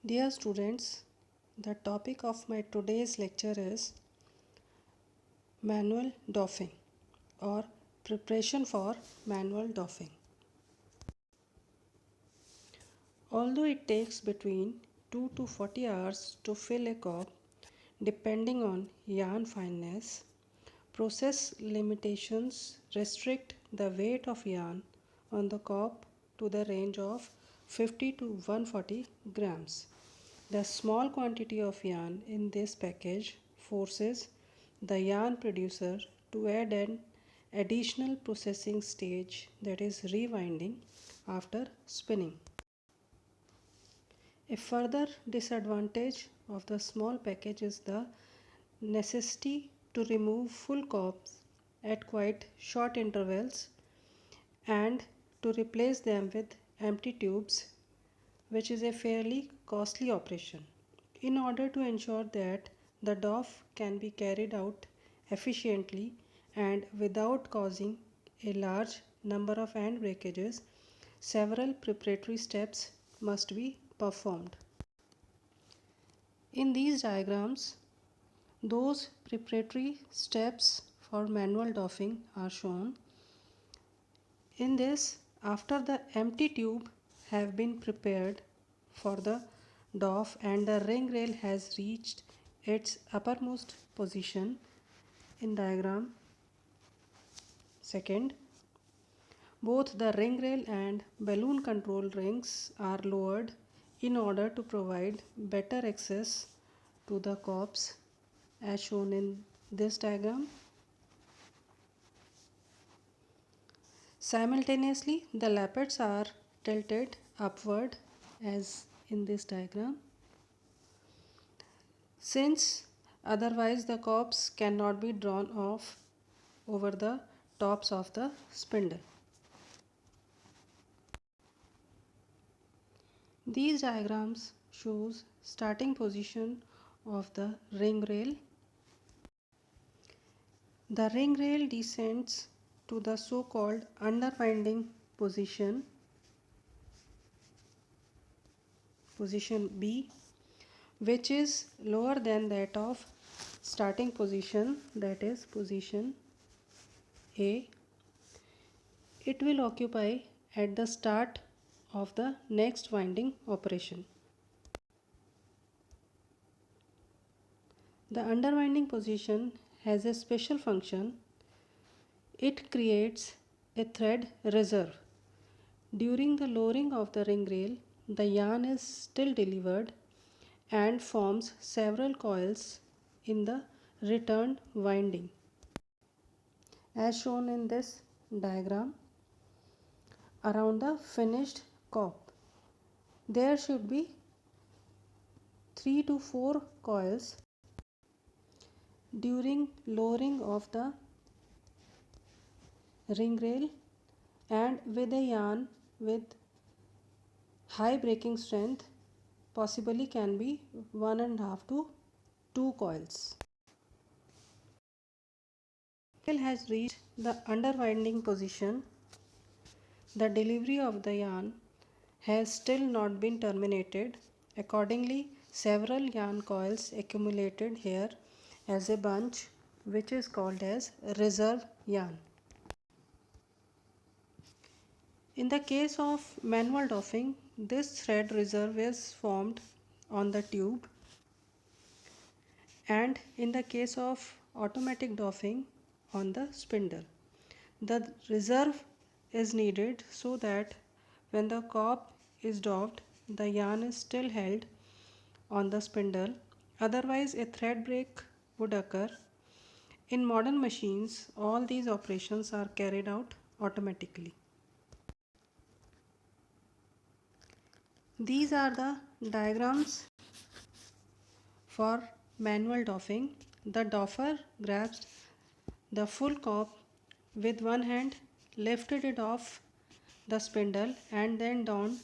Dear students, the topic of my today's lecture is manual doffing or preparation for manual doffing. Although it takes between 2 to 40 hours to fill a cup depending on yarn fineness, process limitations restrict the weight of yarn on the cup to the range of 50 to 140 grams. The small quantity of yarn in this package forces the yarn producer to add an additional processing stage, that is rewinding, after spinning. A further disadvantage of the small package is the necessity to remove full cups at quite short intervals and to replace them with empty tubes, which is a fairly costly operation. In order to ensure that the doff can be carried out efficiently and without causing a large number of end breakages, several preparatory steps must be performed. In these diagrams, those preparatory steps for manual doffing are shown. In this, after the empty tube have been prepared for the doff and the ring rail has reached its uppermost position in diagram second, both the ring rail and balloon control rings are lowered in order to provide better access to the cups as shown in this diagram. Simultaneously, the lappets are tilted upward as in this diagram, since otherwise the cups cannot be drawn off over the tops of the spindle. These diagrams shows starting position of the ring rail. The ring rail descends to the so-called underwinding position B, which is lower than that of starting position, that is position A. It will occupy at the start of the next winding operation. The underwinding position has a special function. It creates a thread reserve. During the lowering of the ring rail, the yarn is still delivered and forms several coils in the return winding. As shown in this diagram, around the finished cup, there should be 3 to 4 coils. During lowering of the ring rail and with a yarn with high breaking strength, possibly can be 1.5 to 2 coils. Has reached the underwinding position. The delivery of the yarn has still not been terminated. Accordingly, several yarn coils accumulated here as a bunch, which is called as reserve yarn. In the case of manual doffing, this thread reserve is formed on the tube, and in the case of automatic doffing, on the spindle. The reserve is needed so that when the corp is doffed, the yarn is still held on the spindle, otherwise a thread break would occur. In modern machines, all these operations are carried out automatically. These are the diagrams for manual doffing. The doffer grabs the full corp with one hand, lifted it off the spindle and then down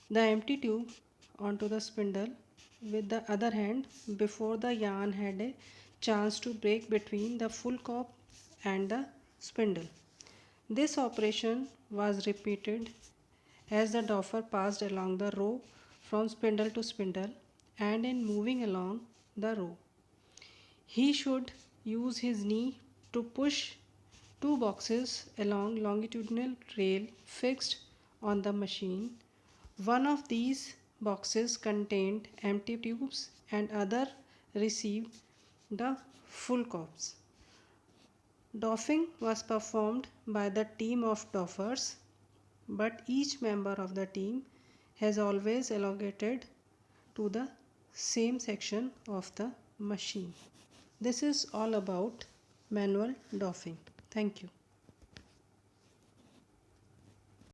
the empty tube onto the spindle with the other hand before the yarn had a chance to break between the full corp and the spindle. This operation was repeated as the doffer passed along the row from spindle to spindle and in moving along the row. He should use his knee to push two boxes along longitudinal rail fixed on the machine. One of these boxes contained empty tubes and other received the full corpse. Doffing was performed by the team of doffers, but each member of the team has always allocated to the same section of the machine. This is all about manual doffing. Thank you.